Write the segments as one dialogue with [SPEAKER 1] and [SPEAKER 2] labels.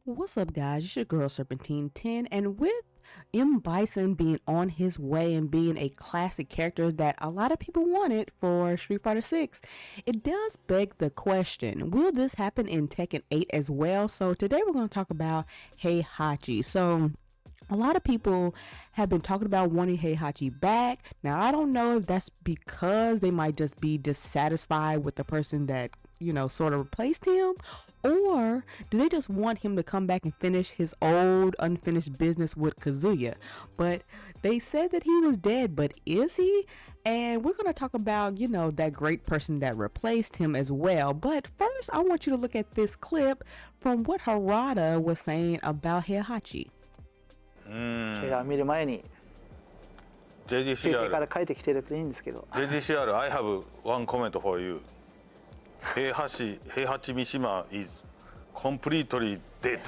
[SPEAKER 1] What's up, guys? It's your girl Serpentine 10, and with M. Bison being on his way and being a classic character that a lot of people wanted for Street Fighter 6, it does beg the question, will this happen in Tekken 8 as well? So today we're going to talk about Heihachi. So a lot of people have been talking about wanting Heihachi back. Now, I don't know if that's because they might just be dissatisfied with the person that, sort of replaced him, or do they just want him to come back and finish his old unfinished business with Kazuya? But they said that he was dead, but is he? And we're going to talk about, that great person that replaced him as well. But first, I want you to look at this clip from what Harada was saying about Heihachi.
[SPEAKER 2] 怪我を見る前に休憩から帰ってきてるといいんですけど
[SPEAKER 3] JGCR, I have one comment for you. Heihachi Mishima is completely dead.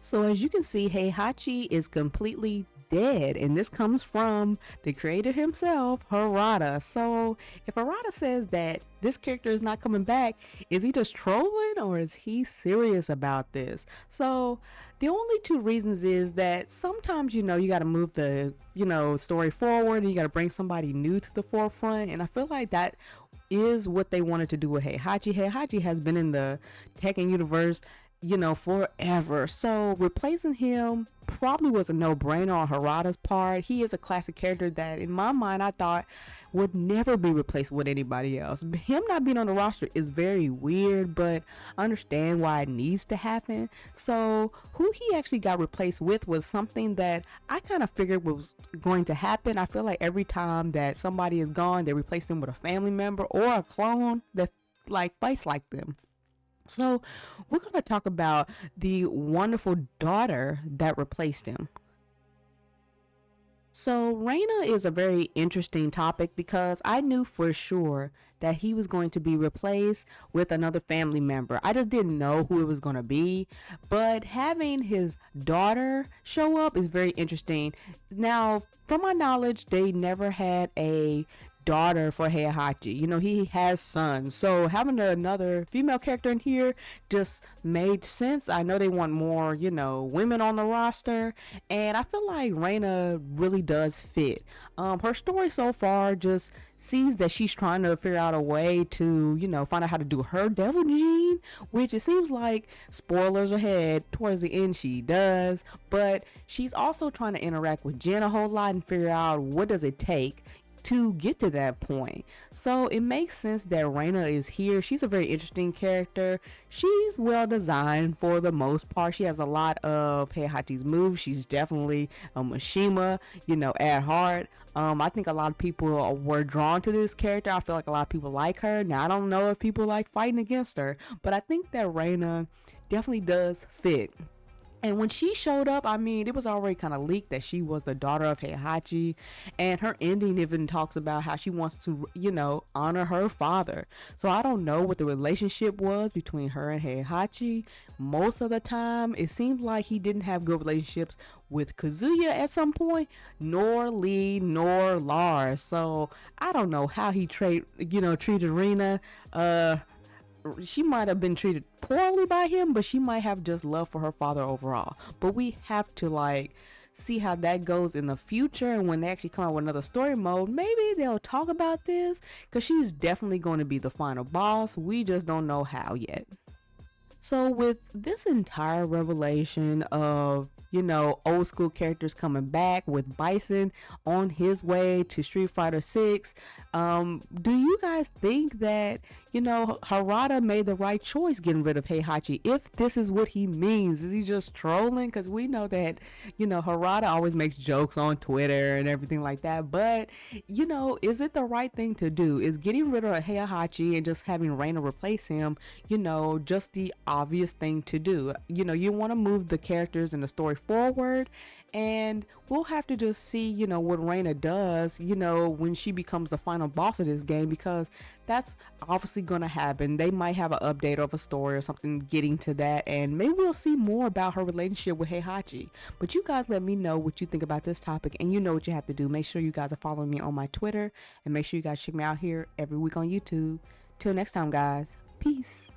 [SPEAKER 1] So as you can see, Heihachi is completely dead, and this comes from the creator himself, Harada. So if Harada says that this character is not coming back, is he just trolling or is he serious about this? So the only two reasons is that sometimes, you got to move the, story forward and you got to bring somebody new to the forefront. And I feel like that is what they wanted to do with Heihachi. Heihachi has been in the Tekken universe, forever. So replacing him probably was a no-brainer on Harada's part. He is a classic character that, in my mind, I thought would never be replaced with anybody else. Him not being on the roster is very weird, but I understand why it needs to happen. So who he actually got replaced with was something that I kind of figured was going to happen. I feel like every time that somebody is gone, they replace them with a family member or a clone that fights like them. So we're going to talk about the wonderful daughter that replaced him. So Reina is a very interesting topic because I knew for sure that he was going to be replaced with another family member. I just didn't know who it was going to be, but having his daughter show up is very interesting. Now, from my knowledge, they never had a daughter for Heihachi. He has sons, so having another female character in here just made sense. I know they want more, women on the roster, and I feel like Reina really does fit. Her story so far just sees that she's trying to figure out a way to, find out how to do her devil gene, which it seems like, spoilers ahead, towards the end she does, but she's also trying to interact with Jin a whole lot and figure out what does it take to get to that point. So it makes sense that Reina is here. She's a very interesting character. She's well designed for the most part. She has a lot of Heihachi's moves. She's definitely a Mishima, at heart. I think a lot of people were drawn to this character. I feel like a lot of people like her. Now, I don't know if people like fighting against her, but I think that Reina definitely does fit. And when she showed up, it was already kind of leaked that she was the daughter of Heihachi, and her ending even talks about how she wants to, honor her father. So I don't know what the relationship was between her and Heihachi. Most of the time, it seems like he didn't have good relationships with Kazuya at some point, nor Lee, nor Lars. So I don't know how he treated Reina. She might have been treated poorly by him, but she might have just love for her father overall. But we have to see how that goes in the future, and when they actually come out with another story mode, maybe they'll talk about this, because she's definitely going to be the final boss. We just don't know how yet. So with this entire revelation of, old school characters coming back, with Bison on his way to Street Fighter 6, do you guys think that, Harada made the right choice getting rid of Heihachi? If this is what he means, is he just trolling? Because we know that, Harada always makes jokes on Twitter and everything like that. But, is it the right thing to do? Is getting rid of Heihachi and just having Reina replace him, just the obvious thing to do? You want to move the characters in the story forward, and we'll have to just see what Reina does when she becomes the final boss of this game, because that's obviously gonna happen. They might have an update of a story or something getting to that, and maybe we'll see more about her relationship with Heihachi. But you guys let me know what you think about this topic, and you know what you have to do. Make sure you guys are following me on my Twitter, and make sure you guys check me out here every week on YouTube. Till next time, guys, peace.